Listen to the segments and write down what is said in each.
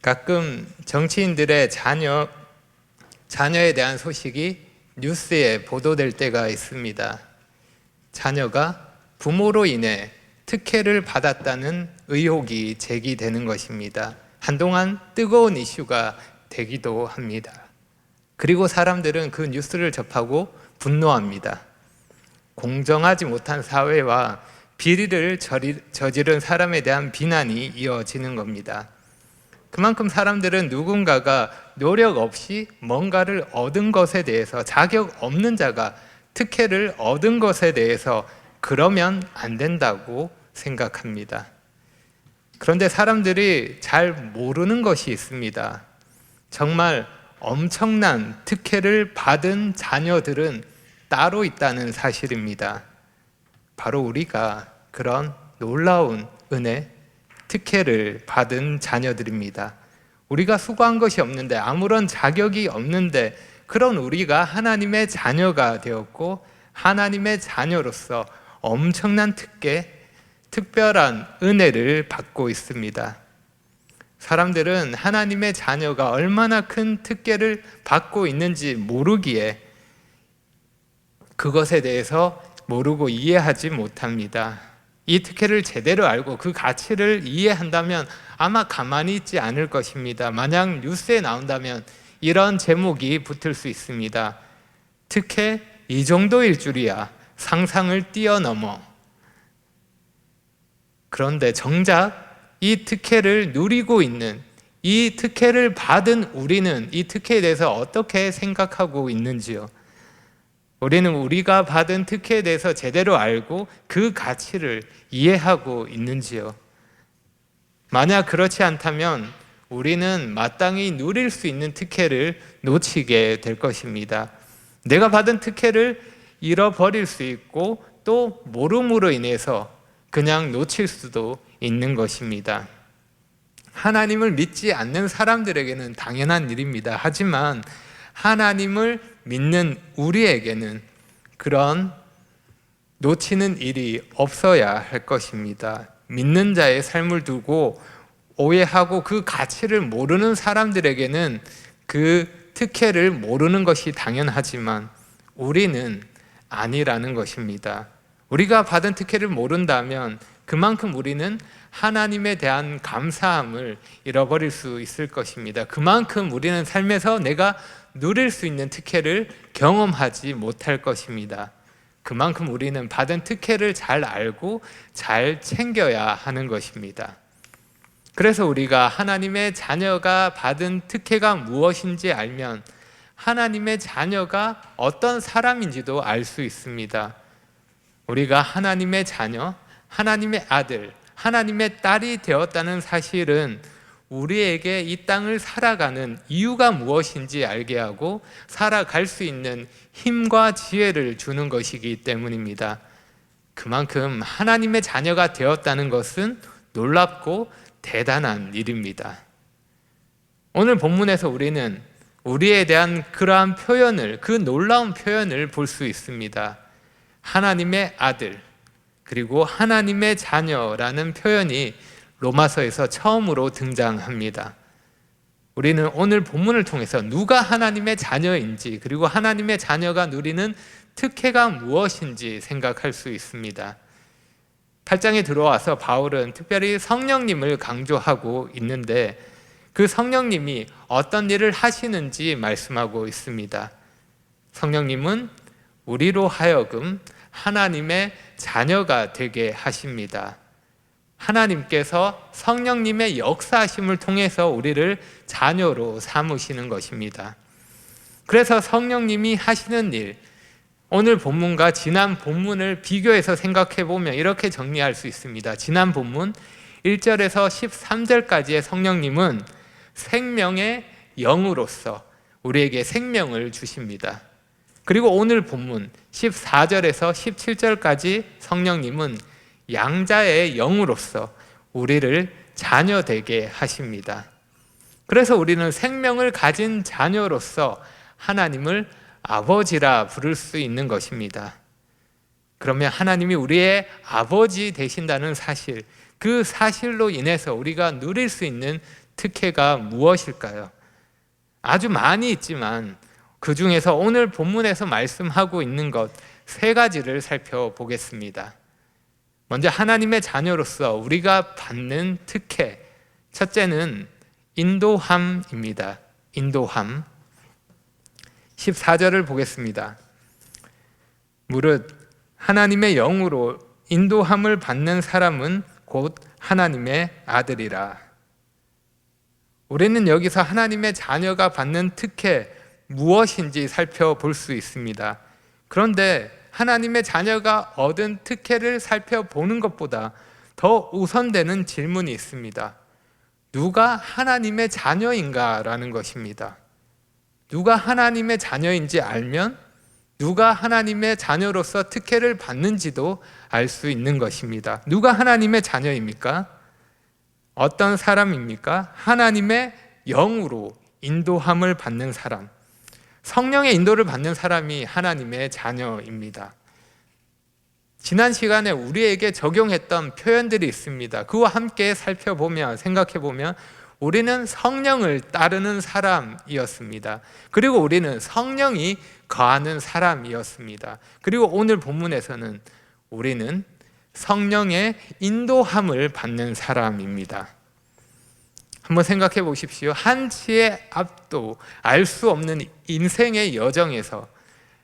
가끔 정치인들의 자녀에 대한 소식이 뉴스에 보도될 때가 있습니다. 자녀가 부모로 인해 특혜를 받았다는 의혹이 제기되는 것입니다. 한동안 뜨거운 이슈가 되기도 합니다. 그리고 사람들은 그 뉴스를 접하고 분노합니다. 공정하지 못한 사회와 비리를 저지른 사람에 대한 비난이 이어지는 겁니다. 그만큼 사람들은 누군가가 노력 없이 뭔가를 얻은 것에 대해서, 자격 없는 자가 특혜를 얻은 것에 대해서 그러면 안 된다고 생각합니다. 그런데 사람들이 잘 모르는 것이 있습니다. 정말 엄청난 특혜를 받은 자녀들은 따로 있다는 사실입니다. 바로 우리가 그런 놀라운 은혜, 특혜를 받은 자녀들입니다. 우리가 수고한 것이 없는데, 아무런 자격이 없는데 그런 우리가 하나님의 자녀가 되었고, 하나님의 자녀로서 엄청난 특별한 은혜를 받고 있습니다. 사람들은 하나님의 자녀가 얼마나 큰 특혜를 받고 있는지 모르기에 그것에 대해서 모르고 이해하지 못합니다. 이 특혜를 제대로 알고 그 가치를 이해한다면 아마 가만히 있지 않을 것입니다. 만약 뉴스에 나온다면 이런 제목이 붙을 수 있습니다. 특혜 이 정도일 줄이야. 상상을 뛰어넘어. 그런데 정작 이 특혜를 누리고 있는, 이 특혜를 받은 우리는 이 특혜에 대해서 어떻게 생각하고 있는지요? 우리는 우리가 받은 특혜에 대해서 제대로 알고 그 가치를 이해하고 있는지요? 만약 그렇지 않다면 우리는 마땅히 누릴 수 있는 특혜를 놓치게 될 것입니다. 내가 받은 특혜를 잃어버릴 수 있고, 또 모름으로 인해서 그냥 놓칠 수도 있는 것입니다. 하나님을 믿지 않는 사람들에게는 당연한 일입니다. 하지만 하나님을 믿는 우리에게는 그런 놓치는 일이 없어야 할 것입니다. 믿는 자의 삶을 두고 오해하고 그 가치를 모르는 사람들에게는 그 특혜를 모르는 것이 당연하지만 우리는 아니라는 것입니다. 우리가 받은 특혜를 모른다면 그만큼 우리는 하나님에 대한 감사함을 잃어버릴 수 있을 것입니다. 그만큼 우리는 삶에서 내가 누릴 수 있는 특혜를 경험하지 못할 것입니다. 그만큼 우리는 받은 특혜를 잘 알고 잘 챙겨야 하는 것입니다. 그래서 우리가 하나님의 자녀가 받은 특혜가 무엇인지 알면 하나님의 자녀가 어떤 사람인지도 알 수 있습니다. 우리가 하나님의 자녀, 하나님의 아들, 하나님의 딸이 되었다는 사실은 우리에게 이 땅을 살아가는 이유가 무엇인지 알게 하고 살아갈 수 있는 힘과 지혜를 주는 것이기 때문입니다. 그만큼 하나님의 자녀가 되었다는 것은 놀랍고 대단한 일입니다. 오늘 본문에서 우리는 우리에 대한 그러한 표현을, 그 놀라운 표현을 볼 수 있습니다. 하나님의 아들, 그리고 하나님의 자녀라는 표현이 로마서에서 처음으로 등장합니다. 우리는 오늘 본문을 통해서 누가 하나님의 자녀인지, 그리고 하나님의 자녀가 누리는 특혜가 무엇인지 생각할 수 있습니다. 8장에 들어와서 바울은 특별히 성령님을 강조하고 있는데 그 성령님이 어떤 일을 하시는지 말씀하고 있습니다. 성령님은 우리로 하여금 하나님의 자녀가 되게 하십니다. 하나님께서 성령님의 역사하심을 통해서 우리를 자녀로 삼으시는 것입니다. 그래서 성령님이 하시는 일, 오늘 본문과 지난 본문을 비교해서 생각해 보면 이렇게 정리할 수 있습니다. 지난 본문 1절에서 13절까지의 성령님은 생명의 영으로서 우리에게 생명을 주십니다. 그리고 오늘 본문 14절에서 17절까지 성령님은 양자의 영으로서 우리를 자녀 되게 하십니다. 그래서 우리는 생명을 가진 자녀로서 하나님을 아버지라 부를 수 있는 것입니다. 그러면 하나님이 우리의 아버지 되신다는 사실, 그 사실로 인해서 우리가 누릴 수 있는 특혜가 무엇일까요? 아주 많이 있지만 그 중에서 오늘 본문에서 말씀하고 있는 것 세 가지를 살펴보겠습니다. 먼저 하나님의 자녀로서 우리가 받는 특혜, 첫째는 인도함입니다. 인도함. 14절을 보겠습니다. 무릇 하나님의 영으로 인도함을 받는 사람은 곧 하나님의 아들이라. 우리는 여기서 하나님의 자녀가 받는 특혜 무엇인지 살펴볼 수 있습니다. 그런데 하나님의 자녀가 얻은 특혜를 살펴보는 것보다 더 우선되는 질문이 있습니다. 누가 하나님의 자녀인가? 라는 것입니다. 누가 하나님의 자녀인지 알면 누가 하나님의 자녀로서 특혜를 받는지도 알 수 있는 것입니다. 누가 하나님의 자녀입니까? 어떤 사람입니까? 하나님의 영으로 인도함을 받는 사람, 성령의 인도를 받는 사람이 하나님의 자녀입니다. 지난 시간에 우리에게 적용했던 표현들이 있습니다. 그와 함께 살펴보면, 생각해보면 우리는 성령을 따르는 사람이었습니다. 그리고 우리는 성령이 거하는 사람이었습니다. 그리고 오늘 본문에서는 우리는 성령의 인도함을 받는 사람입니다. 한번 생각해 보십시오. 한치의 앞도 알 수 없는 인생의 여정에서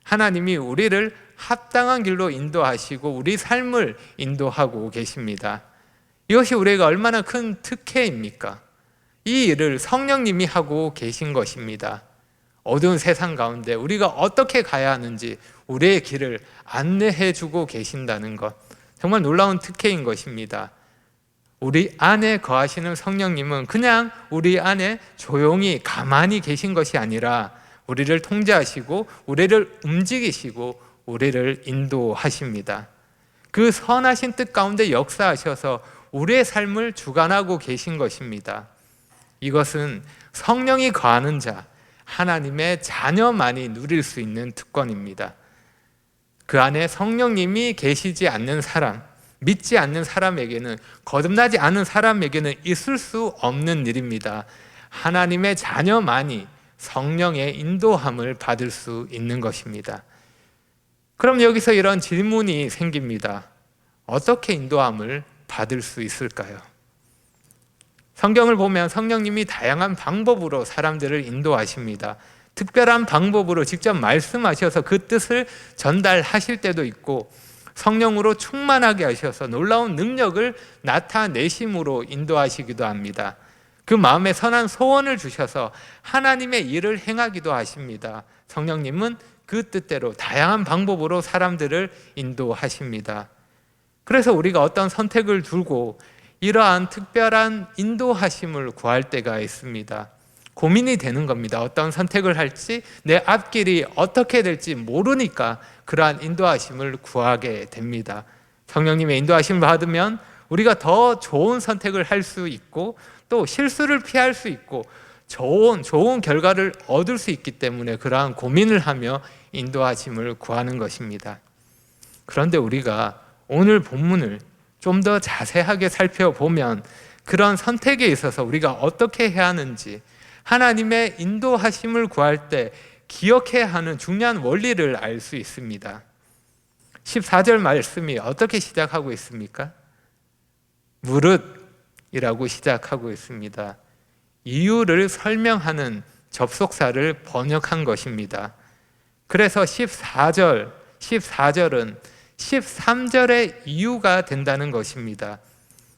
하나님이 우리를 합당한 길로 인도하시고 우리 삶을 인도하고 계십니다. 이것이 우리가 얼마나 큰 특혜입니까? 이 일을 성령님이 하고 계신 것입니다. 어두운 세상 가운데 우리가 어떻게 가야 하는지 우리의 길을 안내해 주고 계신다는 것, 정말 놀라운 특혜인 것입니다. 우리 안에 거하시는 성령님은 그냥 우리 안에 조용히 가만히 계신 것이 아니라 우리를 통제하시고 우리를 움직이시고 우리를 인도하십니다. 그 선하신 뜻 가운데 역사하셔서 우리의 삶을 주관하고 계신 것입니다. 이것은 성령이 거하는 자, 하나님의 자녀만이 누릴 수 있는 특권입니다. 그 안에 성령님이 계시지 않는 사람, 믿지 않는 사람에게는, 거듭나지 않은 사람에게는 있을 수 없는 일입니다. 하나님의 자녀만이 성령의 인도함을 받을 수 있는 것입니다. 그럼 여기서 이런 질문이 생깁니다. 어떻게 인도함을 받을 수 있을까요? 성경을 보면 성령님이 다양한 방법으로 사람들을 인도하십니다. 특별한 방법으로 직접 말씀하셔서 그 뜻을 전달하실 때도 있고, 성령으로 충만하게 하셔서 놀라운 능력을 나타내심으로 인도하시기도 합니다. 그 마음에 선한 소원을 주셔서 하나님의 일을 행하기도 하십니다. 성령님은 그 뜻대로 다양한 방법으로 사람들을 인도하십니다. 그래서 우리가 어떤 선택을 두고 이러한 특별한 인도하심을 구할 때가 있습니다. 고민이 되는 겁니다. 어떤 선택을 할지, 내 앞길이 어떻게 될지 모르니까 그러한 인도하심을 구하게 됩니다. 성령님의 인도하심을 받으면 우리가 더 좋은 선택을 할 수 있고 또 실수를 피할 수 있고 좋은 결과를 얻을 수 있기 때문에 그러한 고민을 하며 인도하심을 구하는 것입니다. 그런데 우리가 오늘 본문을 좀 더 자세하게 살펴보면 그런 선택에 있어서 우리가 어떻게 해야 하는지, 하나님의 인도하심을 구할 때 기억해야 하는 중요한 원리를 알 수 있습니다. 14절 말씀이 어떻게 시작하고 있습니까? 무릇이라고 시작하고 있습니다. 이유를 설명하는 접속사를 번역한 것입니다. 그래서 14절은 13절의 이유가 된다는 것입니다.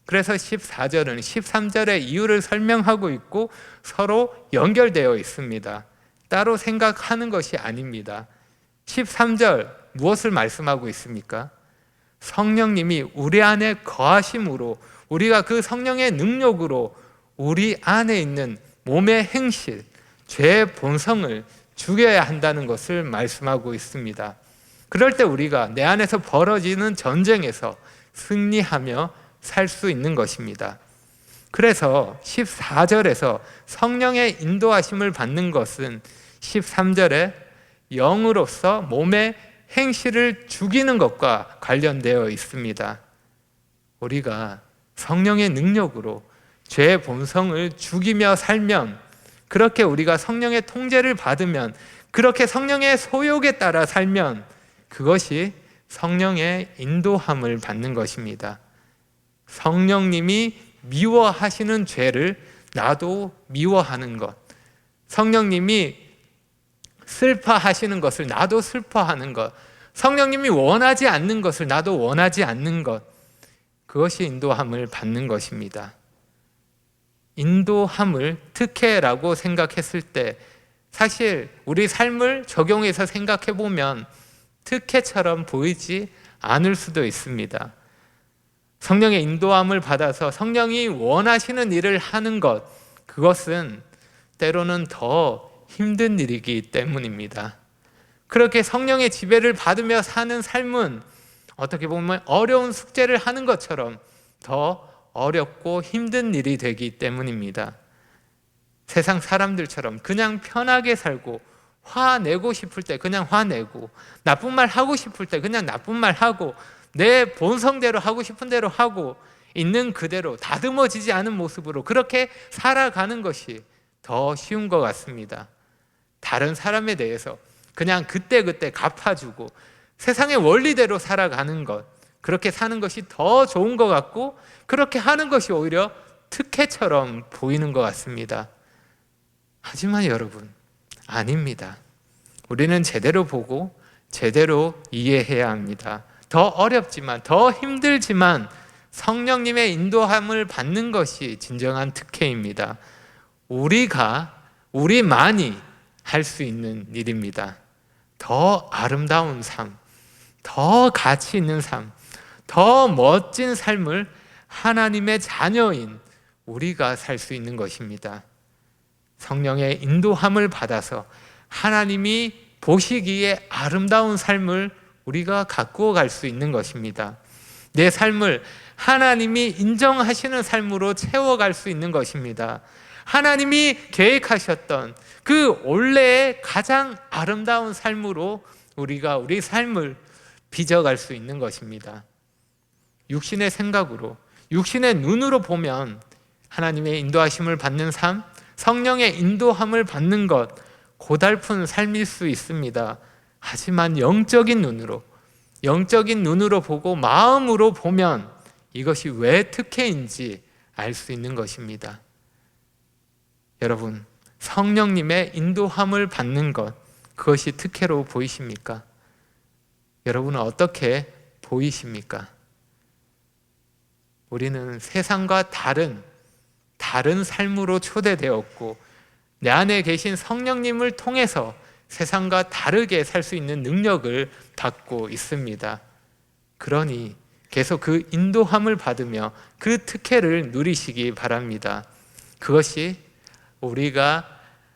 그래서 14절은 13절의 이유를 설명하고 있고 서로 연결되어 있습니다. 따로 생각하는 것이 아닙니다. 13절 무엇을 말씀하고 있습니까? 성령님이 우리 안에 거하심으로, 우리가 그 성령의 능력으로 우리 안에 있는 몸의 행실, 죄의 본성을 죽여야 한다는 것을 말씀하고 있습니다. 그럴 때 우리가 내 안에서 벌어지는 전쟁에서 승리하며 살 수 있는 것입니다. 그래서 14절에서 성령의 인도하심을 받는 것은 13절에 영으로서 몸의 행실을 죽이는 것과 관련되어 있습니다. 우리가 성령의 능력으로 죄의 본성을 죽이며 살면, 그렇게 우리가 성령의 통제를 받으면, 그렇게 성령의 소욕에 따라 살면 그것이 성령의 인도함을 받는 것입니다. 성령님이 미워하시는 죄를 나도 미워하는 것, 성령님이 슬퍼하시는 것을 나도 슬퍼하는 것, 성령님이 원하지 않는 것을 나도 원하지 않는 것, 그것이 인도함을 받는 것입니다. 인도함을 특혜라고 생각했을 때 사실 우리 삶을 적용해서 생각해 보면 특혜처럼 보이지 않을 수도 있습니다. 성령의 인도함을 받아서 성령이 원하시는 일을 하는 것, 그것은 때로는 더 힘든 일이기 때문입니다. 그렇게 성령의 지배를 받으며 사는 삶은 어떻게 보면 어려운 숙제를 하는 것처럼 더 어렵고 힘든 일이 되기 때문입니다. 세상 사람들처럼 그냥 편하게 살고, 화내고 싶을 때 그냥 화내고, 나쁜 말 하고 싶을 때 그냥 나쁜 말 하고, 내 본성대로 하고 싶은 대로 하고, 있는 그대로 다듬어지지 않은 모습으로 그렇게 살아가는 것이 더 쉬운 것 같습니다. 다른 사람에 대해서 그냥 그때그때 갚아주고 세상의 원리대로 살아가는 것, 그렇게 사는 것이 더 좋은 것 같고, 그렇게 하는 것이 오히려 특혜처럼 보이는 것 같습니다. 하지만 여러분, 아닙니다. 우리는 제대로 보고 제대로 이해해야 합니다. 더 어렵지만, 더 힘들지만 성령님의 인도함을 받는 것이 진정한 특혜입니다. 우리만이 할 수 있는 일입니다. 더 아름다운 삶, 더 가치 있는 삶, 더 멋진 삶을 하나님의 자녀인 우리가 살 수 있는 것입니다. 성령의 인도함을 받아서 하나님이 보시기에 아름다운 삶을 우리가 가꾸어 갈 수 있는 것입니다. 내 삶을 하나님이 인정하시는 삶으로 채워갈 수 있는 것입니다. 하나님이 계획하셨던 그 원래의 가장 아름다운 삶으로 우리가 우리 삶을 빚어갈 수 있는 것입니다. 육신의 생각으로, 육신의 눈으로 보면 하나님의 인도하심을 받는 삶, 성령의 인도함을 받는 것, 고달픈 삶일 수 있습니다. 하지만 영적인 눈으로 보고 마음으로 보면 이것이 왜 특혜인지 알 수 있는 것입니다. 여러분, 성령님의 인도함을 받는 것, 그것이 특혜로 보이십니까? 여러분은 어떻게 보이십니까? 우리는 세상과 다른 삶으로 초대되었고, 내 안에 계신 성령님을 통해서 세상과 다르게 살 수 있는 능력을 받고 있습니다. 그러니 계속 그 인도함을 받으며 그 특혜를 누리시기 바랍니다. 그것이 우리가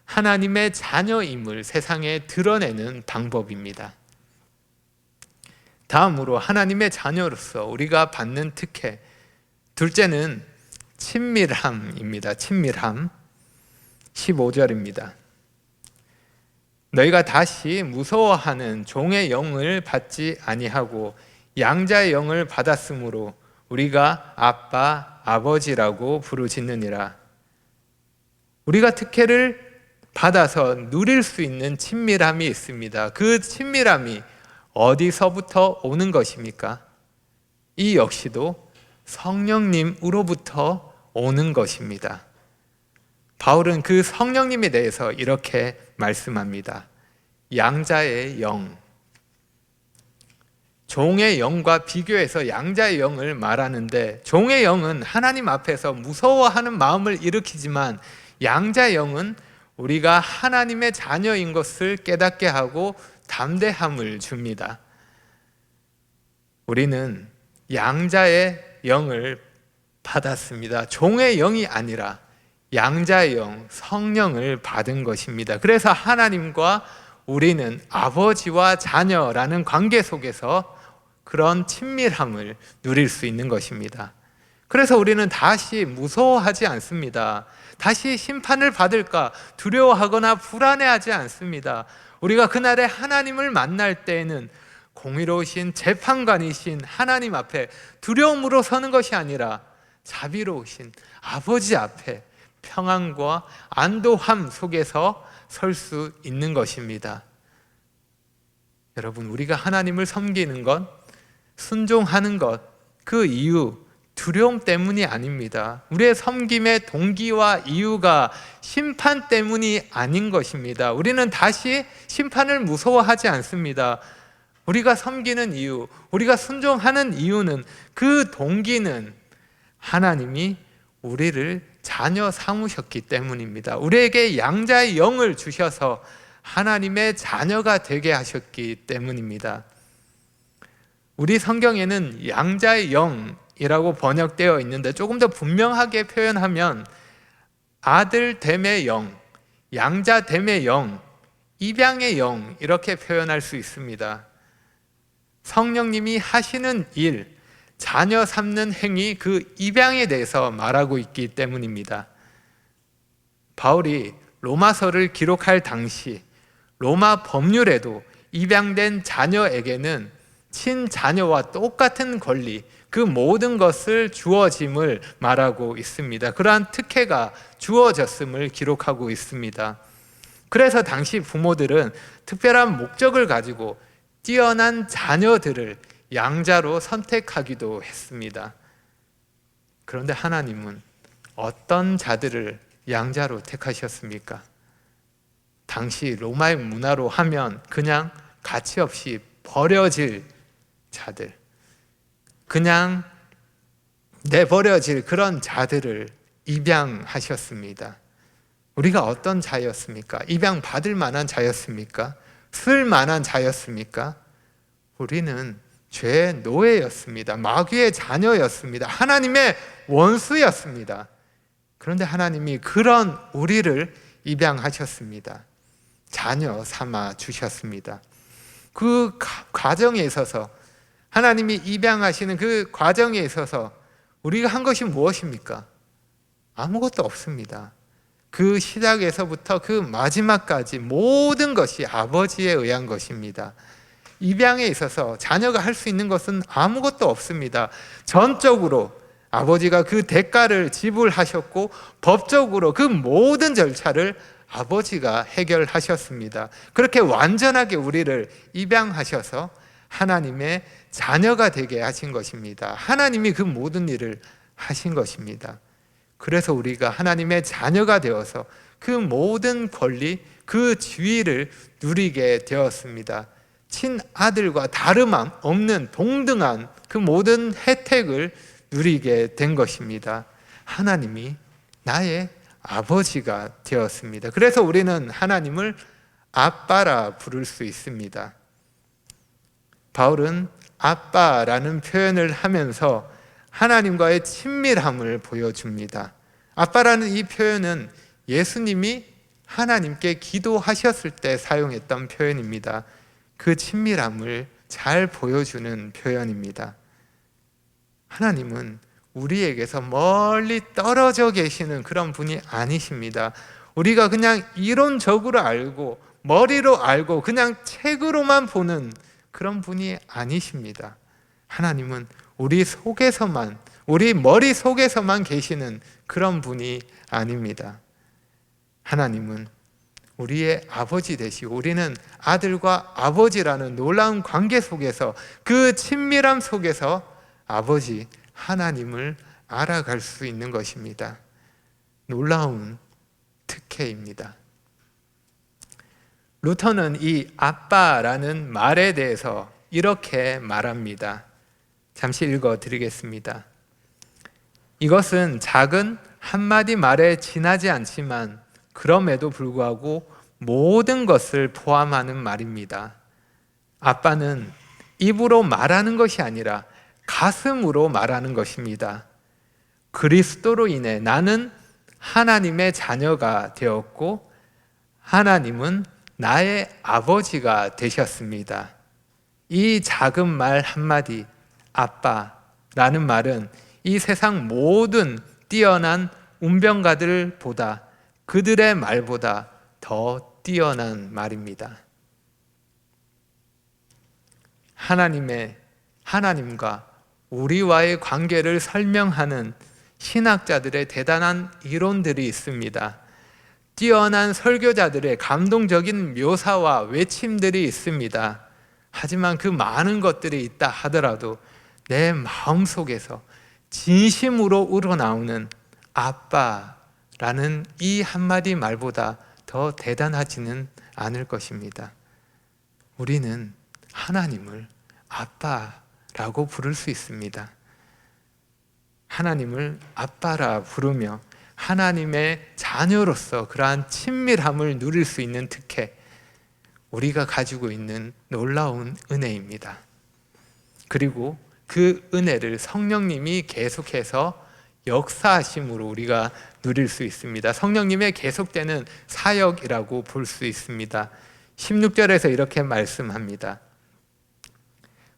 하나님의 자녀임을 세상에 드러내는 방법입니다. 다음으로 하나님의 자녀로서 우리가 받는 특혜, 둘째는 친밀함입니다. 친밀함. 15절입니다. 너희가 다시 무서워하는 종의 영을 받지 아니하고 양자의 영을 받았으므로 우리가 아빠, 아버지라고 부르짖느니라. 우리가 특혜를 받아서 누릴 수 있는 친밀함이 있습니다. 그 친밀함이 어디서부터 오는 것입니까? 이 역시도 성령님으로부터 오는 것입니다. 바울은 그 성령님에 대해서 이렇게 말씀합니다. 양자의 영, 종의 영과 비교해서 양자의 영을 말하는데, 종의 영은 하나님 앞에서 무서워하는 마음을 일으키지만 양자의 영은 우리가 하나님의 자녀인 것을 깨닫게 하고 담대함을 줍니다. 우리는 양자의 영을 받았습니다. 종의 영이 아니라 양자의 영, 성령을 받은 것입니다. 그래서 하나님과 우리는 아버지와 자녀라는 관계 속에서 그런 친밀함을 누릴 수 있는 것입니다. 그래서 우리는 다시 무서워하지 않습니다. 다시 심판을 받을까 두려워하거나 불안해하지 않습니다. 우리가 그날에 하나님을 만날 때에는 공의로우신 재판관이신 하나님 앞에 두려움으로 서는 것이 아니라 자비로우신 아버지 앞에 평안과 안도함 속에서 설 수 있는 것입니다. 여러분, 우리가 하나님을 섬기는 것, 순종하는 것, 그 이유 두려움 때문이 아닙니다. 우리의 섬김의 동기와 이유가 심판 때문이 아닌 것입니다. 우리는 다시 심판을 무서워하지 않습니다. 우리가 섬기는 이유, 우리가 순종하는 이유는, 그 동기는 하나님이 우리를 자녀 삼으셨기 때문입니다. 우리에게 양자의 영을 주셔서 하나님의 자녀가 되게 하셨기 때문입니다. 우리 성경에는 양자의 영이라고 번역되어 있는데, 조금 더 분명하게 표현하면 아들됨의 영, 양자됨의 영, 입양의 영, 이렇게 표현할 수 있습니다. 성령님이 하시는 일, 자녀 삼는 행위, 그 입양에 대해서 말하고 있기 때문입니다. 바울이 로마서를 기록할 당시 로마 법률에도 입양된 자녀에게는 친자녀와 똑같은 권리, 그 모든 것을 주어짐을 말하고 있습니다. 그러한 특혜가 주어졌음을 기록하고 있습니다. 그래서 당시 부모들은 특별한 목적을 가지고 뛰어난 자녀들을 양자로 선택하기도 했습니다. 그런데 하나님은 어떤 자들을 양자로 택하셨습니까? 당시 로마의 문화로 하면 그냥 가치 없이 버려질 자들, 그냥 내버려질 그런 자들을 입양하셨습니다. 우리가 어떤 자였습니까? 입양 받을 만한 자였습니까? 쓸 만한 자였습니까? 우리는 죄의 노예였습니다. 마귀의 자녀였습니다. 하나님의 원수였습니다. 그런데 하나님이 그런 우리를 입양하셨습니다. 자녀 삼아 주셨습니다. 그 과정에 있어서, 하나님이 입양하시는 그 과정에 있어서 우리가 한 것이 무엇입니까? 아무것도 없습니다. 그 시작에서부터 그 마지막까지 모든 것이 아버지에 의한 것입니다. 입양에 있어서 자녀가 할 수 있는 것은 아무것도 없습니다. 전적으로 아버지가 그 대가를 지불하셨고, 법적으로 그 모든 절차를 아버지가 해결하셨습니다. 그렇게 완전하게 우리를 입양하셔서 하나님의 자녀가 되게 하신 것입니다. 하나님이 그 모든 일을 하신 것입니다. 그래서 우리가 하나님의 자녀가 되어서 그 모든 권리, 그 지위를 누리게 되었습니다. 친아들과 다름함 없는 동등한 그 모든 혜택을 누리게 된 것입니다. 하나님이 나의 아버지가 되었습니다. 그래서 우리는 하나님을 아빠라 부를 수 있습니다. 바울은 아빠라는 표현을 하면서 하나님과의 친밀함을 보여줍니다. 아빠라는 이 표현은 예수님이 하나님께 기도하셨을 때 사용했던 표현입니다. 그 친밀함을 잘 보여주는 표현입니다. 하나님은 우리에게서 멀리 떨어져 계시는 그런 분이 아니십니다. 우리가 그냥 이론적으로 알고 머리로 알고 그냥 책으로만 보는 그런 분이 아니십니다. 하나님은 우리 속에서만, 우리 머리 속에서만 계시는 그런 분이 아닙니다. 하나님은 우리의 아버지 되시고, 우리는 아들과 아버지라는 놀라운 관계 속에서, 그 친밀함 속에서 아버지 하나님을 알아갈 수 있는 것입니다. 놀라운 특혜입니다. 루터는 이 아빠라는 말에 대해서 이렇게 말합니다. 잠시 읽어 드리겠습니다. 이것은 작은 한마디 말에 지나지 않지만 그럼에도 불구하고 모든 것을 포함하는 말입니다. 아빠는 입으로 말하는 것이 아니라 가슴으로 말하는 것입니다. 그리스도로 인해 나는 하나님의 자녀가 되었고, 하나님은 나의 아버지가 되셨습니다. 이 작은 말 한마디, 아빠라는 말은 이 세상 모든 뛰어난 운명가들보다, 그들의 말보다 더 뛰어난 말입니다. 하나님과 우리와의 관계를 설명하는 신학자들의 대단한 이론들이 있습니다. 뛰어난 설교자들의 감동적인 묘사와 외침들이 있습니다. 하지만 그 많은 것들이 있다 하더라도 내 마음속에서 진심으로 우러나오는 아빠라는 이 한마디 말보다 더 대단하지는 않을 것입니다. 우리는 하나님을 아빠라고 부를 수 있습니다. 하나님을 아빠라 부르며 하나님의 자녀로서 그러한 친밀함을 누릴 수 있는 특혜, 우리가 가지고 있는 놀라운 은혜입니다. 그리고 그 은혜를 성령님이 계속해서 역사하심으로 우리가 누릴 수 있습니다. 성령님의 계속되는 사역이라고 볼 수 있습니다. 16절에서 이렇게 말씀합니다.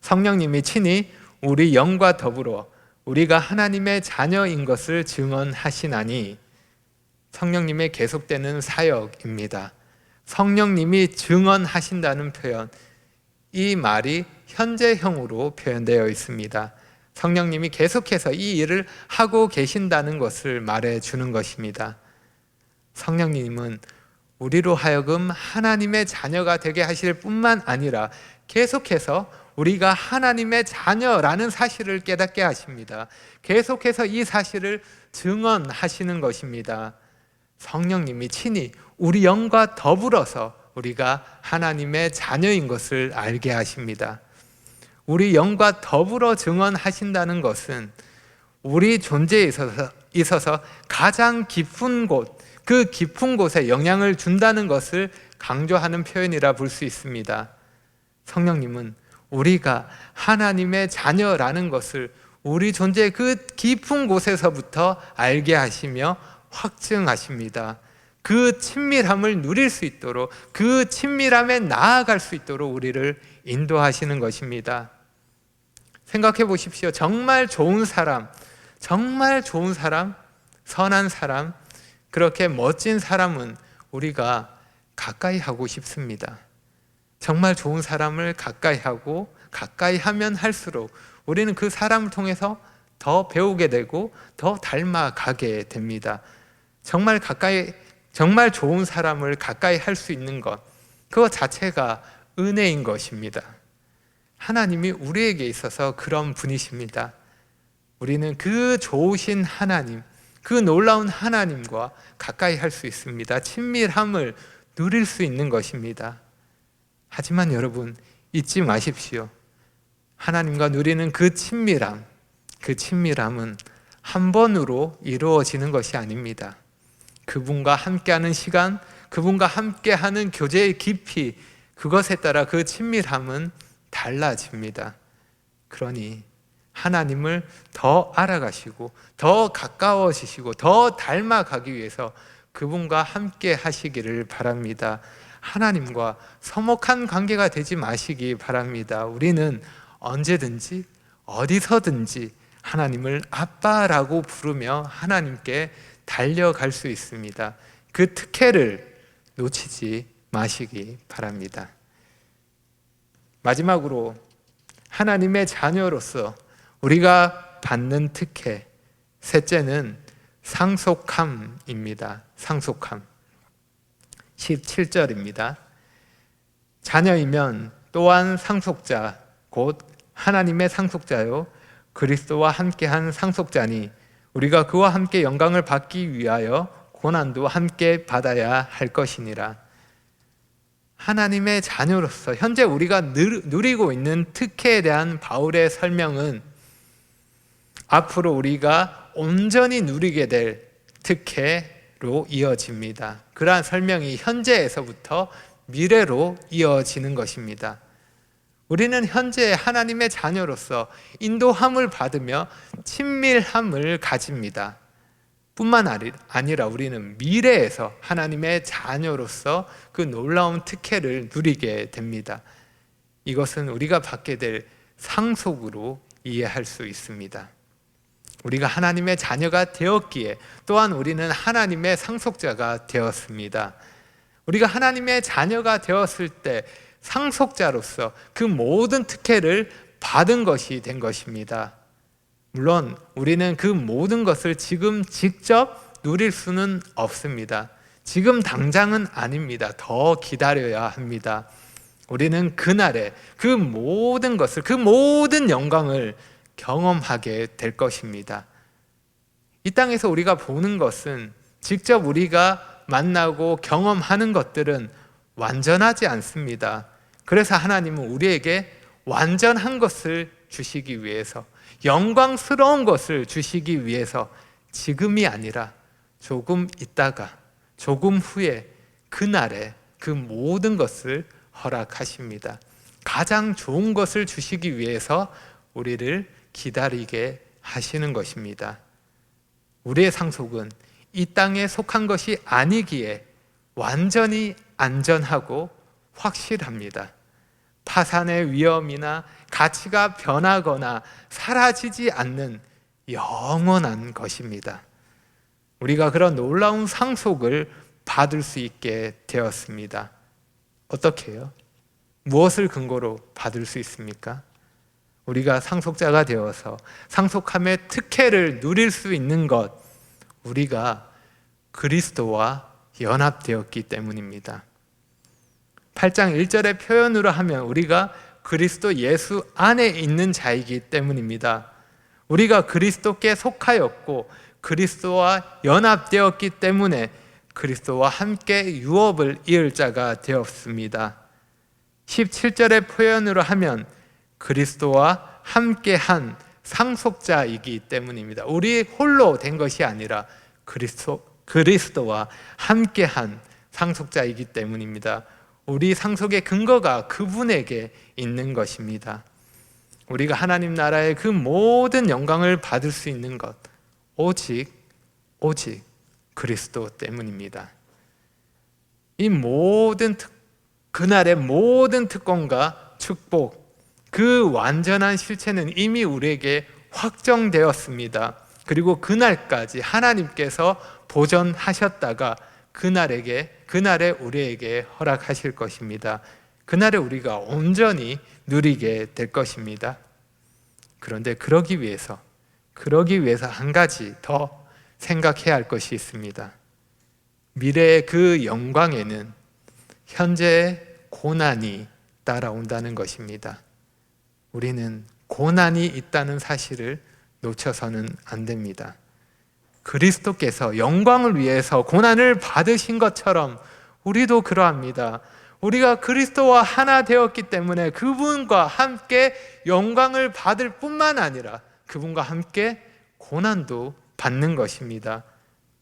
성령님이 친히 우리 영과 더불어 우리가 하나님의 자녀인 것을 증언하시나니, 성령님의 계속되는 사역입니다. 성령님이 증언하신다는 표현, 이 말이 현재형으로 표현되어 있습니다. 성령님이 계속해서 이 일을 하고 계신다는 것을 말해주는 것입니다. 성령님은 우리로 하여금 하나님의 자녀가 되게 하실 뿐만 아니라 계속해서 우리가 하나님의 자녀라는 사실을 깨닫게 하십니다. 계속해서 이 사실을 증언하시는 것입니다. 성령님이 친히 우리 영과 더불어서 우리가 하나님의 자녀인 것을 알게 하십니다. 우리 영과 더불어 증언하신다는 것은 우리 존재에 있어서 가장 깊은 곳, 그 깊은 곳에 영향을 준다는 것을 강조하는 표현이라 볼 수 있습니다. 성령님은 우리가 하나님의 자녀라는 것을 우리 존재의 그 깊은 곳에서부터 알게 하시며 확증하십니다. 그 친밀함을 누릴 수 있도록, 그 친밀함에 나아갈 수 있도록 우리를 인도하시는 것입니다. 생각해 보십시오. 정말 좋은 사람, 선한 사람, 그렇게 멋진 사람은 우리가 가까이 하고 싶습니다. 정말 좋은 사람을 가까이 하고, 가까이 하면 할수록 우리는 그 사람을 통해서 더 배우게 되고 더 닮아가게 됩니다. 정말 좋은 사람을 가까이 할 수 있는 것, 그것 자체가 은혜인 것입니다. 하나님이 우리에게 있어서 그런 분이십니다. 우리는 그 좋으신 하나님, 그 놀라운 하나님과 가까이 할 수 있습니다. 친밀함을 누릴 수 있는 것입니다. 하지만 여러분, 잊지 마십시오. 하나님과 누리는 그 친밀함은 한 번으로 이루어지는 것이 아닙니다. 그분과 함께하는 시간, 그분과 함께하는 교제의 깊이, 그것에 따라 그 친밀함은 달라집니다. 그러니 하나님을 더 알아가시고 더 가까워지시고 더 닮아가기 위해서 그분과 함께 하시기를 바랍니다. 하나님과 서먹한 관계가 되지 마시기 바랍니다. 우리는 언제든지 어디서든지 하나님을 아빠라고 부르며 하나님께 달려갈 수 있습니다. 그 특혜를 놓치지 마시기 바랍니다. 마지막으로 하나님의 자녀로서 우리가 받는 특혜, 셋째는 상속함입니다. 상속함. 17절입니다. 자녀이면 또한 상속자, 곧 하나님의 상속자요 그리스도와 함께한 상속자니 우리가 그와 함께 영광을 받기 위하여 고난도 함께 받아야 할 것이니라. 하나님의 자녀로서 현재 우리가 누리고 있는 특혜에 대한 바울의 설명은 앞으로 우리가 온전히 누리게 될 특혜로 이어집니다. 그러한 설명이 현재에서부터 미래로 이어지는 것입니다. 우리는 현재 하나님의 자녀로서 인도함을 받으며 친밀함을 가집니다. 뿐만 아니라 우리는 미래에서 하나님의 자녀로서 그 놀라운 특혜를 누리게 됩니다. 이것은 우리가 받게 될 상속으로 이해할 수 있습니다. 우리가 하나님의 자녀가 되었기에 또한 우리는 하나님의 상속자가 되었습니다. 우리가 하나님의 자녀가 되었을 때 상속자로서 그 모든 특혜를 받은 것이 된 것입니다. 물론 우리는 그 모든 것을 지금 직접 누릴 수는 없습니다. 지금 당장은 아닙니다. 더 기다려야 합니다. 우리는 그날에 그 모든 것을, 그 모든 영광을 경험하게 될 것입니다. 이 땅에서 우리가 보는 것은, 직접 우리가 만나고 경험하는 것들은 완전하지 않습니다. 그래서 하나님은 우리에게 완전한 것을 주시기 위해서, 영광스러운 것을 주시기 위해서 지금이 아니라 조금 있다가, 조금 후에, 그날에 그 모든 것을 허락하십니다. 가장 좋은 것을 주시기 위해서 우리를 기다리게 하시는 것입니다. 우리의 상속은 이 땅에 속한 것이 아니기에 완전히 안전하고 확실합니다. 파산의 위험이나 가치가 변하거나 사라지지 않는 영원한 것입니다. 우리가 그런 놀라운 상속을 받을 수 있게 되었습니다. 어떻게 해요? 무엇을 근거로 받을 수 있습니까? 우리가 상속자가 되어서 상속함의 특혜를 누릴 수 있는 것, 우리가 그리스도와 연합되었기 때문입니다. 8장 1절의 표현으로 하면 우리가 그리스도 예수 안에 있는 자이기 때문입니다. 우리가 그리스도께 속하였고 그리스도와 연합되었기 때문에 그리스도와 함께 유업을 이을 자가 되었습니다. 17절의 표현으로 하면 그리스도와 함께한 상속자이기 때문입니다. 우리 홀로 된 것이 아니라 그리스도와 함께한 상속자이기 때문입니다. 우리 상속의 근거가 그분에게 있는 것입니다. 우리가 하나님 나라의 그 모든 영광을 받을 수 있는 것, 오직 그리스도 때문입니다. 이 모든 그날의 모든 특권과 축복, 그 완전한 실체는 이미 우리에게 확정되었습니다. 그리고 그날까지 하나님께서 보존하셨다가 그날에 우리에게 허락하실 것입니다. 그날에 우리가 온전히 누리게 될 것입니다. 그런데 그러기 위해서 한 가지 더 생각해야 할 것이 있습니다. 미래의 그 영광에는 현재의 고난이 따라온다는 것입니다. 우리는 고난이 있다는 사실을 놓쳐서는 안 됩니다. 그리스도께서 영광을 위해서 고난을 받으신 것처럼 우리도 그러합니다. 우리가 그리스도와 하나 되었기 때문에 그분과 함께 영광을 받을 뿐만 아니라 그분과 함께 고난도 받는 것입니다.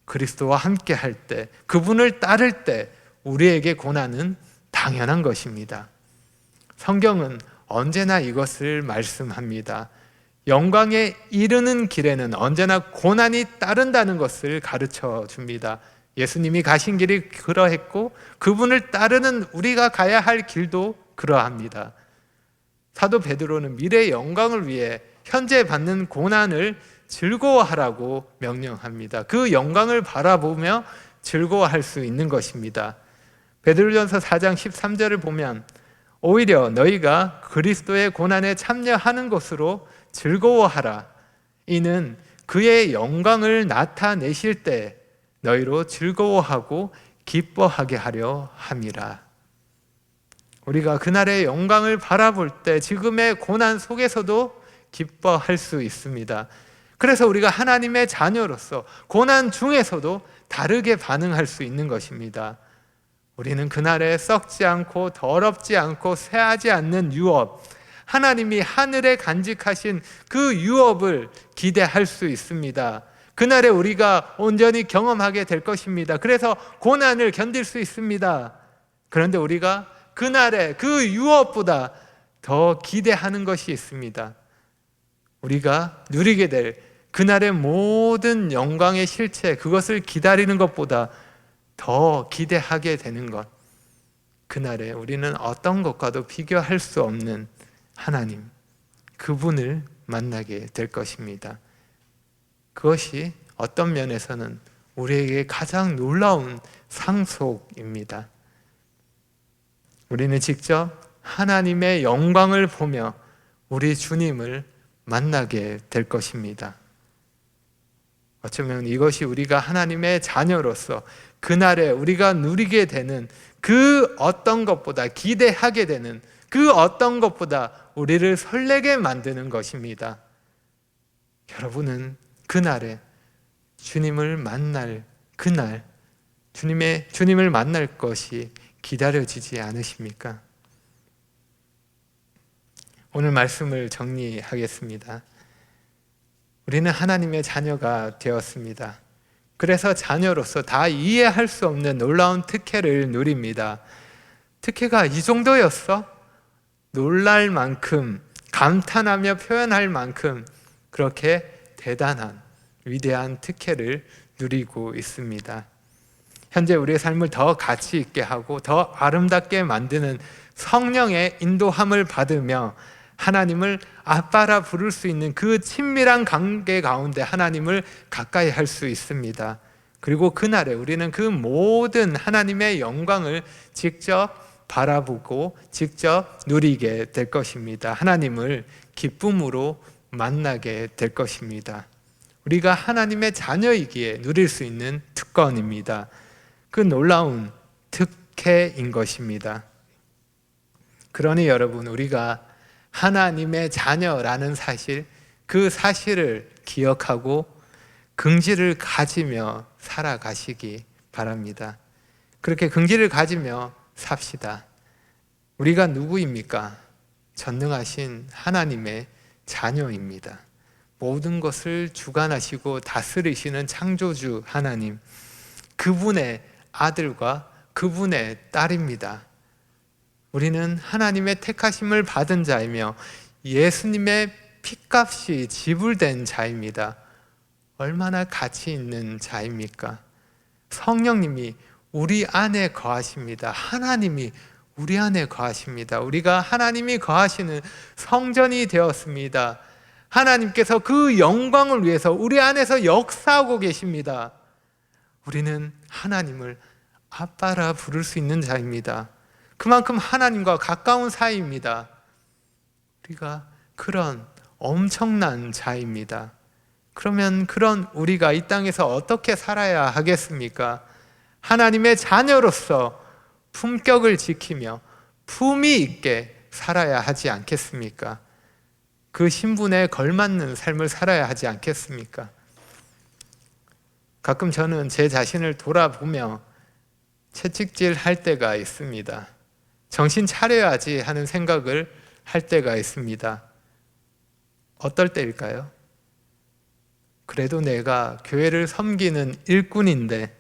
그리스도와 함께 할 때, 그분을 따를 때 우리에게 고난은 당연한 것입니다. 성경은 언제나 이것을 말씀합니다. 영광에 이르는 길에는 언제나 고난이 따른다는 것을 가르쳐 줍니다. 예수님이 가신 길이 그러했고 그분을 따르는 우리가 가야 할 길도 그러합니다. 사도 베드로는 미래의 영광을 위해 현재 받는 고난을 즐거워하라고 명령합니다. 그 영광을 바라보며 즐거워할 수 있는 것입니다. 베드로전서 4장 13절을 보면 오히려 너희가 그리스도의 고난에 참여하는 것으로 즐거워하라. 이는 그의 영광을 나타내실 때 너희로 즐거워하고 기뻐하게 하려 함이라. 우리가 그날의 영광을 바라볼 때 지금의 고난 속에서도 기뻐할 수 있습니다. 그래서 우리가 하나님의 자녀로서 고난 중에서도 다르게 반응할 수 있는 것입니다. 우리는 그날에 썩지 않고 더럽지 않고 쇠하지 않는 유업, 하나님이 하늘에 간직하신 그 유업을 기대할 수 있습니다. 그날에 우리가 온전히 경험하게 될 것입니다. 그래서 고난을 견딜 수 있습니다. 그런데 우리가 그날에 그 유업보다 더 기대하는 것이 있습니다. 우리가 누리게 될 그날의 모든 영광의 실체, 그것을 기다리는 것보다 더 기대하게 되는 것, 그날에 우리는 어떤 것과도 비교할 수 없는 하나님, 그분을 만나게 될 것입니다. 그것이 어떤 면에서는 우리에게 가장 놀라운 상속입니다. 우리는 직접 하나님의 영광을 보며 우리 주님을 만나게 될 것입니다. 어쩌면 이것이 우리가 하나님의 자녀로서 그날에 우리가 누리게 되는 그 어떤 것보다, 기대하게 되는 그 어떤 것보다 우리를 설레게 만드는 것입니다. 여러분은 그날에 주님을 만날 그날, 주님을 만날 것이 기다려지지 않으십니까? 오늘 말씀을 정리하겠습니다. 우리는 하나님의 자녀가 되었습니다. 그래서 자녀로서 다 이해할 수 없는 놀라운 특혜를 누립니다. 특혜가 이 정도였어? 놀랄 만큼, 감탄하며 표현할 만큼 그렇게 대단한 위대한 특혜를 누리고 있습니다. 현재 우리의 삶을 더 가치 있게 하고 더 아름답게 만드는 성령의 인도함을 받으며 하나님을 아빠라 부를 수 있는 그 친밀한 관계 가운데 하나님을 가까이 할 수 있습니다. 그리고 그날에 우리는 그 모든 하나님의 영광을 직접 바라보고 직접 누리게 될 것입니다. 하나님을 기쁨으로 만나게 될 것입니다. 우리가 하나님의 자녀이기에 누릴 수 있는 특권입니다. 그 놀라운 특혜인 것입니다. 그러니 여러분, 우리가 하나님의 자녀라는 사실, 그 사실을 기억하고 긍지를 가지며 살아가시기 바랍니다. 그렇게 긍지를 가지며 삽시다. 우리가 누구입니까? 전능하신 하나님의 자녀입니다. 모든 것을 주관하시고 다스리시는 창조주 하나님, 그분의 아들과 그분의 딸입니다. 우리는 하나님의 택하심을 받은 자이며 예수님의 피값이 지불된 자입니다. 얼마나 가치 있는 자입니까? 성령님이 우리 안에 거하십니다. 하나님이 우리 안에 거하십니다. 우리가 하나님이 거하시는 성전이 되었습니다. 하나님께서 그 영광을 위해서 우리 안에서 역사하고 계십니다. 우리는 하나님을 아빠라 부를 수 있는 자입니다. 그만큼 하나님과 가까운 사이입니다. 우리가 그런 엄청난 자입니다. 그러면 그런 우리가 이 땅에서 어떻게 살아야 하겠습니까? 하나님의 자녀로서 품격을 지키며 품위 있게 살아야 하지 않겠습니까? 그 신분에 걸맞는 삶을 살아야 하지 않겠습니까? 가끔 저는 제 자신을 돌아보며 채찍질 할 때가 있습니다. 정신 차려야지 하는 생각을 할 때가 있습니다. 어떨 때일까요? 그래도 내가 교회를 섬기는 일꾼인데,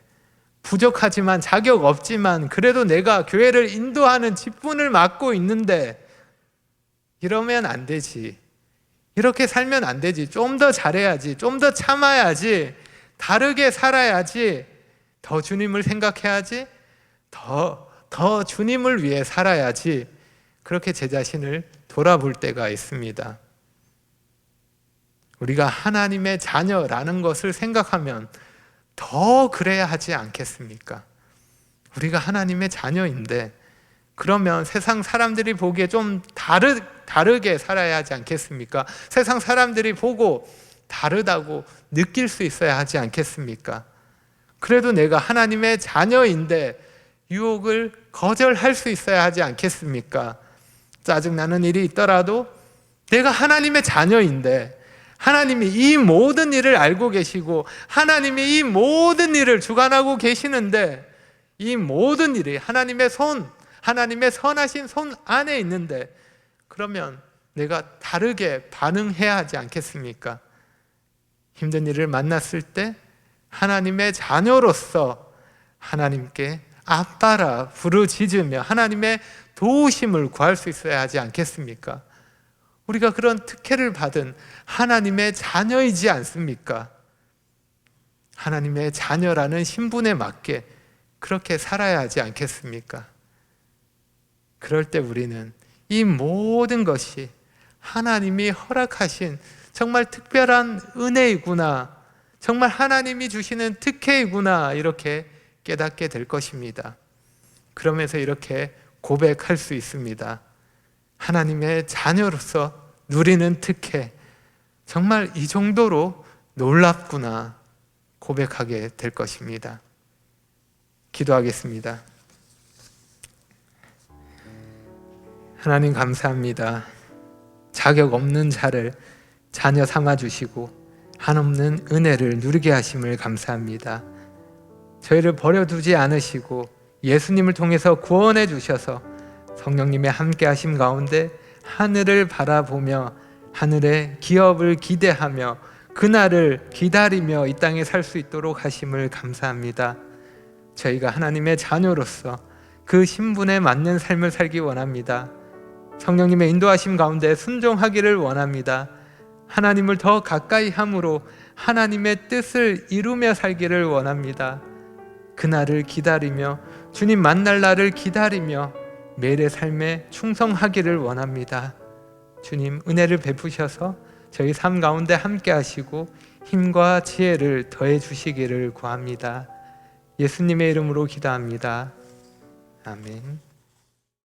부족하지만 자격 없지만 그래도 내가 교회를 인도하는 직분을 맡고 있는데 이러면 안 되지. 이렇게 살면 안 되지. 좀 더 잘해야지. 좀 더 참아야지. 다르게 살아야지. 더 주님을 생각해야지. 더 주님을 위해 살아야지. 그렇게 제 자신을 돌아볼 때가 있습니다. 우리가 하나님의 자녀라는 것을 생각하면 더 그래야 하지 않겠습니까? 우리가 하나님의 자녀인데 그러면 세상 사람들이 보기에 좀 다르게 살아야 하지 않겠습니까? 세상 사람들이 보고 다르다고 느낄 수 있어야 하지 않겠습니까? 그래도 내가 하나님의 자녀인데 유혹을 거절할 수 있어야 하지 않겠습니까? 짜증나는 일이 있더라도 내가 하나님의 자녀인데 하나님이 이 모든 일을 알고 계시고 하나님이 이 모든 일을 주관하고 계시는데 이 모든 일이 하나님의 하나님의 선하신 손 안에 있는데 그러면 내가 다르게 반응해야 하지 않겠습니까? 힘든 일을 만났을 때 하나님의 자녀로서 하나님께 아빠라 부르짖으며 하나님의 도우심을 구할 수 있어야 하지 않겠습니까? 우리가 그런 특혜를 받은 하나님의 자녀이지 않습니까? 하나님의 자녀라는 신분에 맞게 그렇게 살아야 하지 않겠습니까? 그럴 때 우리는 이 모든 것이 하나님이 허락하신 정말 특별한 은혜이구나, 정말 하나님이 주시는 특혜이구나 이렇게 깨닫게 될 것입니다. 그러면서 이렇게 고백할 수 있습니다. 하나님의 자녀로서 누리는 특혜, 정말 이 정도로 놀랍구나 고백하게 될 것입니다. 기도하겠습니다. 하나님 감사합니다. 자격 없는 자를 자녀 삼아주시고 한없는 은혜를 누리게 하심을 감사합니다. 저희를 버려두지 않으시고 예수님을 통해서 구원해 주셔서 성령님의 함께 하심 가운데 하늘을 바라보며 하늘의 기업을 기대하며 그날을 기다리며 이 땅에 살 수 있도록 하심을 감사합니다. 저희가 하나님의 자녀로서 그 신분에 맞는 삶을 살기 원합니다. 성령님의 인도하심 가운데 순종하기를 원합니다. 하나님을 더 가까이 함으로 하나님의 뜻을 이루며 살기를 원합니다. 그날을 기다리며 주님 만날 날을 기다리며 매일의 삶에 충성하기를 원합니다. 주님 은혜를 베푸셔서 저희 삶 가운데 함께 하시고 힘과 지혜를 더해 주시기를 구합니다. 예수님의 이름으로 기도합니다. 아멘.